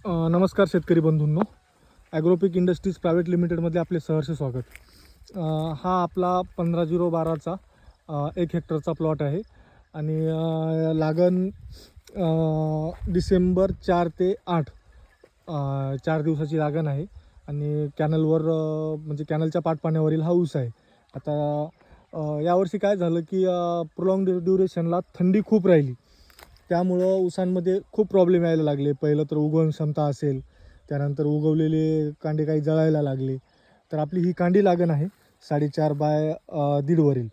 नमस्कार शेतकरी बंधूंनो, ॲग्रोपिक industries private लिमिटेडमध्ये आपले सहर्ष स्वागत. हा आपला 15/012चा 1 हेक्टरचा प्लॉट आहे आणि लागण डिसेंबर 4 ते 8 4 दिवसाची लागण आहे आणि कॅनलवर म्हणजे कॅनलच्या पाटपाण्यावरील हा ऊस आहे. आता यावर्षी काय झालं की प्रोलॉंग ड्युरेशनला थंडी खूप राहिली, त्यामुळं ऊसांमध्ये खूप प्रॉब्लेम यायला लागले. पहिलं तर उगवण क्षमता असेल, त्यानंतर उगवलेले कांडे काही जळायला लागले. तर आपली ही कांडी लागण आहे 4.5 बाय 1.5 वरील.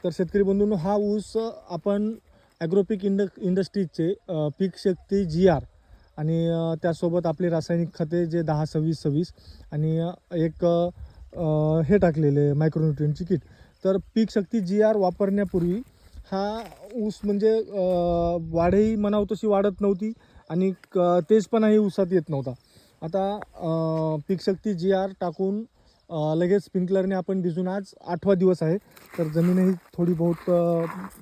तर शेतकरी बंधूंनो, हा ऊस आपण ॲग्रोपिक इंडस्ट्रीजचे पीक शक्ती GR आणि त्यासोबत आपले रासायनिक खते जे 10-26-26 आणि एक हे टाकलेले मायक्रोन्यूट्रिएंटची किट. तर पीक शक्ती GR वापरण्यापूर्वी हा ऊस म्हणजे वाढही म्हणावं तशी वाढत नव्हती आणि तेजपणाही ऊसात येत नव्हता. आता पीक शक्ती GR टाकून लगेच स्प्रिंकलरने आपण भिजून आज 8वा दिवस आहे. तर जमीनही थोडी बहुत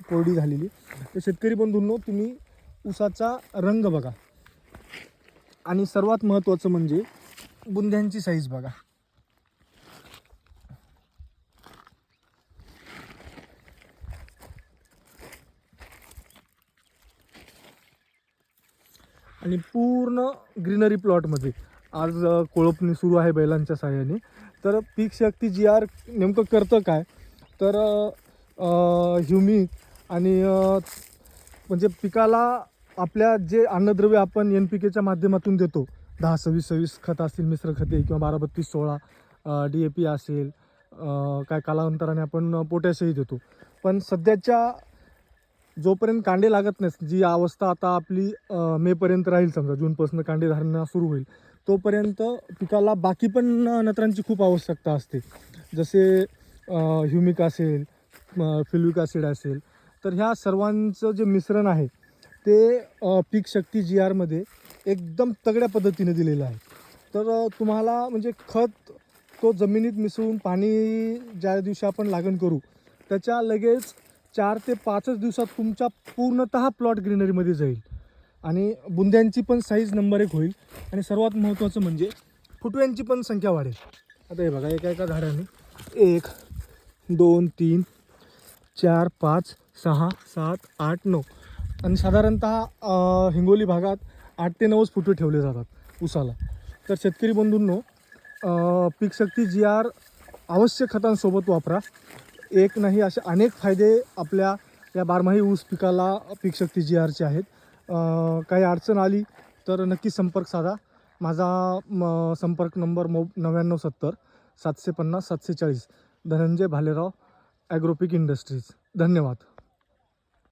कोरडी झालेली. तर शेतकरी बंधूंनो, तुम्ही ऊसाचा रंग बघा आणि सर्वात महत्त्वाचं म्हणजे बुंध्यांची साईज बघा. आणि पूर्ण ग्रीनरी प्लॉटमध्ये आज कोळपणी सुरू आहे बैलांच्या साहाय्याने. तर पीक शक्ती GR नेमकं करतं काय, तर ह्युमिक आणि म्हणजे पिकाला आपल्या जे अन्नद्रव्य आपण NPKच्या माध्यमातून देतो, 10-26-26 खत असतील, मिश्र खते किंवा 12-32-16 DAP असेल, काय कालांतराने आपण पोटॅशही देतो. पण सध्याच्या जोपर्यंत कांडे लागत नाहीत, जी अवस्था आता आपली मेपर्यंत राहील, समजा जूनपासून कांडे धारणा सुरू होईल, तोपर्यंत पिकाला बाकी पण नत्रांची खूप आवश्यकता असते. जसे ह्युमिक असेल, फिल्विक ॲसिड असेल. तर ह्या सर्वांचं जे मिश्रण आहे ते पीक शक्ती GRमध्ये एकदम तगड्या पद्धतीने दिलेलं आहे. तर तुम्हाला म्हणजे खत तो जमिनीत मिसळून पाणी ज्या दिवशी आपण लागण करू त्याच्या लगेच 4 ते 5च दिवसात तुमचा पूर्णतः प्लॉट ग्रीनरीमध्ये जाईल आणि बुंद्यांची पण साईज नंबर 1 होईल आणि सर्वात महत्त्वाचं म्हणजे फुटव्यांची पण संख्या वाढेल. आता हे बघा, एका झाडाने 1 2 3 4 5 6 7 8 9 आणि साधारणतः हिंगोली भागात 8 ते 9 फुटवे ठेवले जातात ऊसाला. तर शेतकरी बंधूंनो, पीक शक्ती GR अवश्य खतांसोबत वापरा. एक नाही, असे अनेक फायदे आपल्या या बारमाही ऊस पिकाला पीक शक्ती GRचे आहेत. काही अडचण आली तर नक्की संपर्क साधा. माझा संपर्क नंबर 9970 750 740. धनंजय भालेराव, ॲग्रोपिक इंडस्ट्रीज. धन्यवाद.